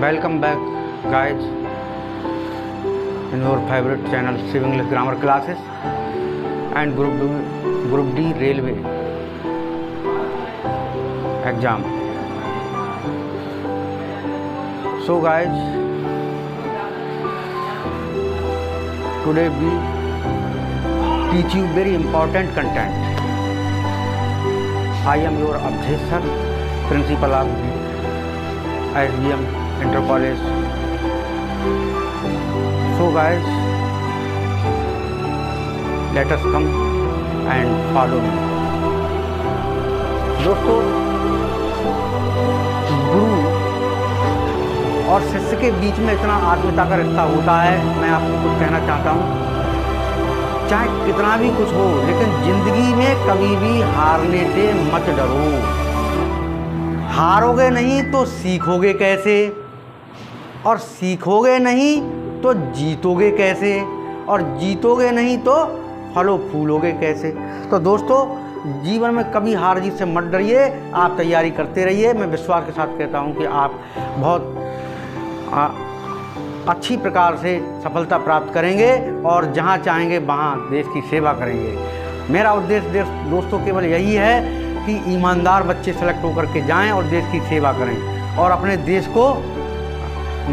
Welcome back, guys, in your favorite channel, Civ English Grammar Classes and Group D Railway exam. So, guys, today we teach you very important content. I am your Abdhesh sir, principal of SBM Inter College. So guys, let us come and follow me. दोस्तों, गुरु और शिष्य के बीच में इतना आत्मीयता का रिश्ता होता है। मैं आपको कुछ कहना चाहता हूँ, चाहे कितना भी कुछ हो, लेकिन जिंदगी में कभी भी हारने से मत डरो। हारोगे नहीं तो सीखोगे कैसे, और सीखोगे नहीं तो जीतोगे कैसे, और जीतोगे नहीं तो फलो फूलोगे कैसे। तो दोस्तों, जीवन में कभी हार जीत से मत डरिए, आप तैयारी करते रहिए। मैं विश्वास के साथ कहता हूं कि आप बहुत अच्छी प्रकार से सफलता प्राप्त करेंगे और जहां चाहेंगे वहां देश की सेवा करेंगे। मेरा उद्देश्य दोस्तों केवल यही है कि ईमानदार बच्चे सेलेक्ट होकर के जाएं और देश की सेवा करें और अपने देश को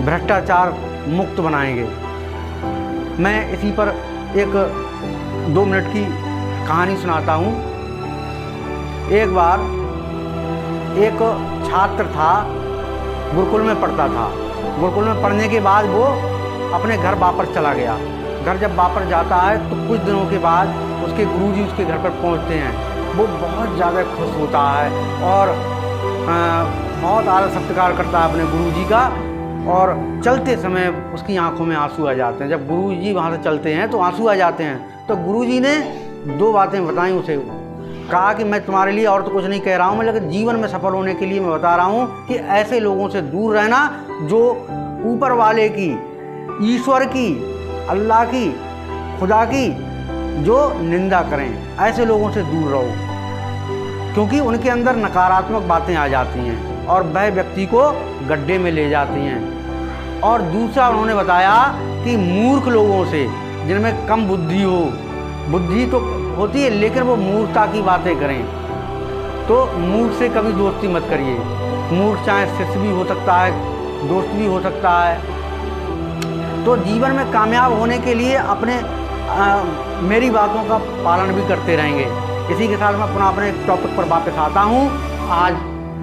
भ्रष्टाचार मुक्त बनाएंगे। मैं इसी पर एक 2 मिनट की कहानी सुनाता हूँ। एक बार एक छात्र था, गुरुकुल में पढ़ता था। गुरुकुल में पढ़ने के बाद वो अपने घर वापस चला गया। घर जब वापस जाता है तो कुछ दिनों के बाद उसके गुरुजी उसके घर पर पहुँचते हैं। वो बहुत ज़्यादा खुश होता है और बहुत आदर सत्कार करता है अपने गुरुजी का, और चलते समय उसकी आंखों में आंसू आ जाते हैं। जब गुरुजी वहाँ से चलते हैं तो आंसू आ जाते हैं। तो गुरुजी ने 2 बातें बताई उसे। कहा कि मैं तुम्हारे लिए और तो कुछ नहीं कह रहा हूँ मैं, लेकिन जीवन में सफल होने के लिए मैं बता रहा हूँ कि ऐसे लोगों से दूर रहना जो ऊपर वाले की, ईश्वर की, अल्लाह की, खुदा की जो निंदा करें, ऐसे लोगों से दूर रहो, क्योंकि उनके अंदर नकारात्मक बातें आ जाती हैं और वह व्यक्ति को गड्ढे में ले जाती हैं। और दूसरा उन्होंने बताया कि मूर्ख लोगों से, जिनमें कम बुद्धि हो, बुद्धि तो होती है लेकिन वो मूर्खता की बातें करें, तो मूर्ख से कभी दोस्ती मत करिए। मूर्ख चाहे शिष्य भी हो सकता है, दोस्त भी हो सकता है। तो जीवन में कामयाब होने के लिए अपने मेरी बातों का पालन भी करते रहेंगे। इसी के साथ मैं पुनः अपने टॉपिक पर वापस आता हूँ। आज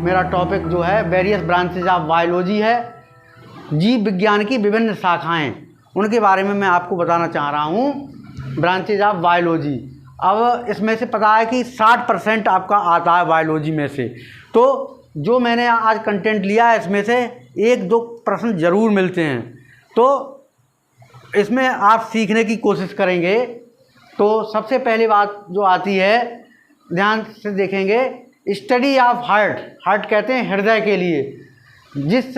मेरा टॉपिक जो है वेरियस ब्रांचेज ऑफ बायोलॉजी है। जीव विज्ञान की विभिन्न शाखाएं, उनके बारे में मैं आपको बताना चाह रहा हूँ। ब्रांचेज ऑफ बायोलॉजी, अब इसमें से पता है कि 60% आपका आता है बायोलॉजी में से। तो जो मैंने आज कंटेंट लिया है इसमें से 1-2 प्रश्न ज़रूर मिलते हैं, तो इसमें आप सीखने की कोशिश करेंगे। तो सबसे पहली बात जो आती है, ध्यान से देखेंगे, स्टडी ऑफ हार्ट। हार्ट कहते हैं हृदय के लिए। जिस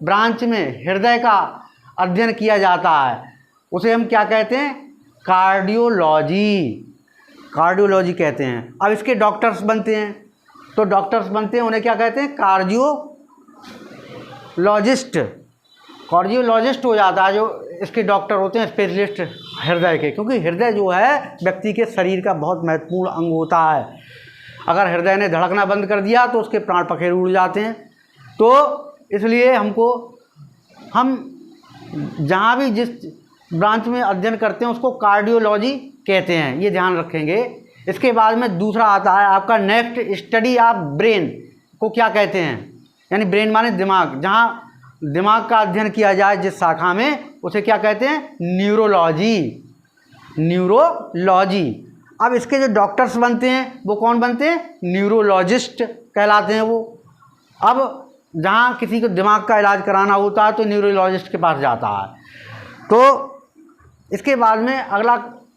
ब्रांच में हृदय का अध्ययन किया जाता है उसे हम क्या कहते हैं? कार्डियोलॉजी। कार्डियोलॉजी कहते हैं। अब इसके डॉक्टर्स बनते हैं, तो डॉक्टर्स बनते हैं, उन्हें क्या कहते हैं? कार्डियोलॉजिस्ट। कार्डियोलॉजिस्ट हो जाता है जो इसके डॉक्टर होते हैं, स्पेशलिस्ट हृदय के, क्योंकि हृदय जो है व्यक्ति के शरीर का बहुत महत्वपूर्ण अंग होता है। अगर हृदय ने धड़कना बंद कर दिया तो उसके प्राण पखेरु उड़ जाते हैं। तो इसलिए हम जहाँ भी जिस ब्रांच में अध्ययन करते हैं उसको कार्डियोलॉजी कहते हैं, ये ध्यान रखेंगे। इसके बाद में दूसरा आता है आपका नेक्स्ट, स्टडी ऑफ ब्रेन को क्या कहते हैं? यानी ब्रेन माने दिमाग, जहाँ दिमाग का अध्ययन किया जाए जिस शाखा में, उसे क्या कहते हैं? न्यूरोलॉजी। न्यूरोलॉजी। अब इसके जो डॉक्टर्स बनते हैं वो कौन बनते हैं? न्यूरोलॉजिस्ट कहलाते हैं वो। अब जहाँ किसी को दिमाग का इलाज कराना होता है तो न्यूरोलॉजिस्ट के पास जाता है। तो इसके बाद में अगला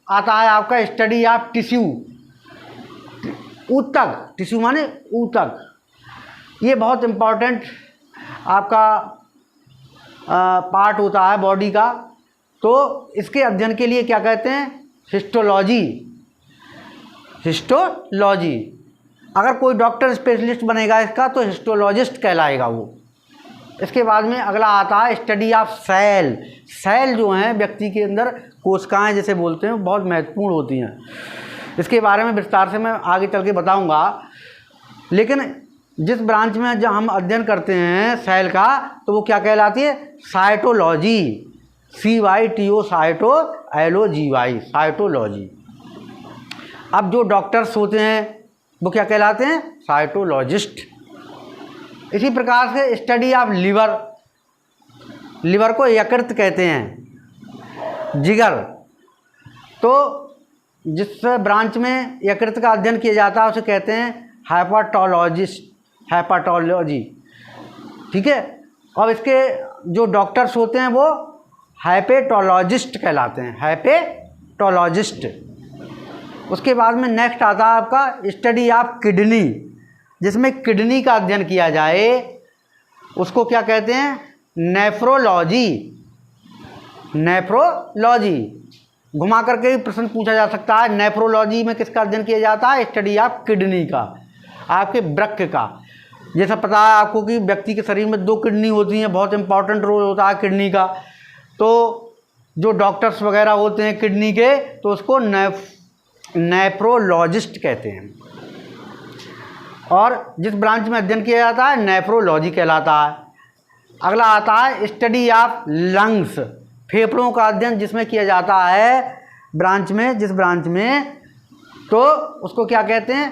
आता है आपका स्टडी ऑफ टिश्यू। ऊतक, टिश्यू माने ऊतक, ये बहुत इम्पॉर्टेंट आपका पार्ट होता है बॉडी का। तो इसके अध्ययन के लिए क्या कहते हैं? हिस्टोलॉजी। हिस्टोलॉजी। अगर कोई डॉक्टर स्पेशलिस्ट बनेगा इसका तो हिस्टोलॉजिस्ट कहलाएगा वो। इसके बाद में अगला आता है स्टडी ऑफ सेल। सेल जो हैं व्यक्ति के अंदर कोशिकाएं जैसे बोलते हैं, बहुत महत्वपूर्ण होती हैं। इसके बारे में विस्तार से मैं आगे चल के बताऊंगा। लेकिन जिस ब्रांच में जब हम अध्ययन करते हैं सेल का, तो वो क्या कहलाती है? Cytology. CYTO cyto LOGY cytology. अब जो डॉक्टर्स होते हैं वो क्या कहलाते हैं? साइटोलॉजिस्ट। इसी प्रकार से स्टडी ऑफ लिवर, लिवर को यकृत कहते हैं, जिगर। तो जिस ब्रांच में यकृत का अध्ययन किया जाता है उसे कहते हैं हेपाटोलॉजिस्ट, हेपाटोलॉजी। ठीक है। और इसके जो डॉक्टर्स होते हैं वो हेपेटोलॉजिस्ट कहलाते हैं, हेपेटोलॉजिस्ट। उसके बाद में नेक्स्ट आता है आपका स्टडी ऑफ किडनी, जिसमें किडनी का अध्ययन किया जाए उसको क्या कहते हैं? नेफ्रोलॉजी। नेफ्रोलॉजी घुमा करके भी प्रश्न पूछा जा सकता है। नेफ्रोलॉजी में किसका अध्ययन किया जाता है? स्टडी ऑफ किडनी का, आपके वृक्क का। जैसा पता है आपको कि व्यक्ति के शरीर में 2 किडनी होती हैं, बहुत इंपॉर्टेंट रोल होता है किडनी का। तो जो डॉक्टर्स वगैरह होते हैं किडनी के, तो उसको नेफ्रोलॉजिस्ट कहते हैं। और जिस ब्रांच में अध्ययन किया जाता है नेफ्रोलॉजी कहलाता है। अगला आता है स्टडी ऑफ लंग्स, फेफड़ों का अध्ययन जिसमें किया जाता है ब्रांच में, जिस ब्रांच में, तो उसको क्या कहते हैं?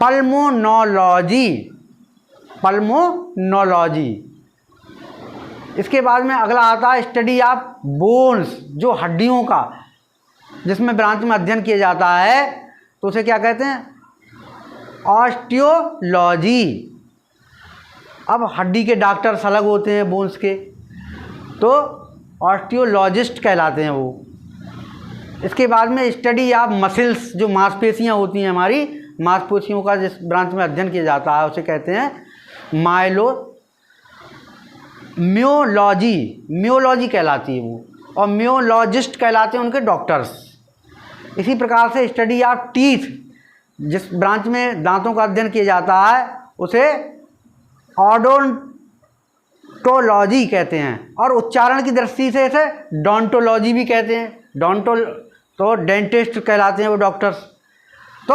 Pulmonology, pulmonology. इसके बाद में अगला आता है स्टडी ऑफ बोन्स, जो हड्डियों का, जिसमें ब्रांच में अध्ययन किया जाता है तो उसे क्या कहते हैं? ऑस्टियोलॉजी। अब हड्डी के डॉक्टर्स अलग होते हैं बोन्स के, तो ऑस्टियोलॉजिस्ट कहलाते हैं वो। इसके बाद में स्टडी ऑफ मसल्स, जो मांसपेशियां होती हैं हमारी, मांसपेशियों का जिस ब्रांच में अध्ययन किया जाता है उसे कहते हैं म्योलॉजी, म्योलॉजी कहलाती है वो। और म्योलॉजिस्ट कहलाते हैं उनके डॉक्टर्स। इसी प्रकार से स्टडी ऑफ टीथ, जिस ब्रांच में दांतों का अध्ययन किया जाता है उसे ओडोंटोलॉजी कहते हैं। और उच्चारण की दृष्टि से इसे डोंटोलॉजी भी कहते हैं। तो डेंटिस्ट कहलाते हैं वो डॉक्टर्स। तो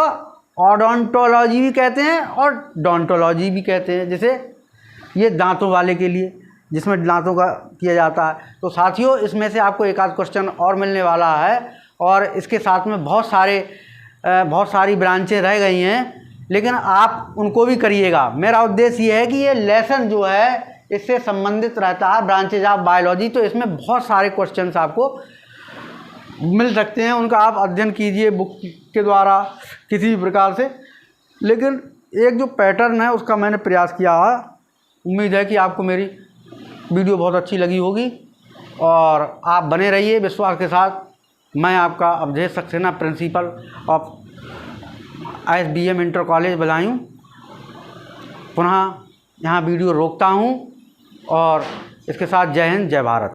ओडोंटोलॉजी भी कहते हैं और डोंटोलॉजी भी कहते हैं, जैसे ये दांतों वाले के लिए, जिसमें दांतों का किया जाता है। तो साथियों, इसमें से आपको एक आध क्वेश्चन और मिलने वाला है, और इसके साथ में बहुत सारी ब्रांचें रह गई हैं, लेकिन आप उनको भी करिएगा। मेरा उद्देश्य ये है कि ये लेसन जो है इससे संबंधित रहता है ब्रांचेज ऑफ बायोलॉजी। तो इसमें बहुत सारे क्वेश्चंस आपको मिल सकते हैं, उनका आप अध्ययन कीजिए बुक के द्वारा किसी भी प्रकार से। लेकिन एक जो पैटर्न है उसका मैंने प्रयास किया है। उम्मीद है कि आपको मेरी वीडियो बहुत अच्छी लगी होगी, और आप बने रहिए विश्वास के साथ। मैं आपका Awadhesh Saxena, principal of ISBM inter college Budaun, पुनः यहाँ वीडियो रोकता हूँ, और इसके साथ जय हिंद, जय भारत।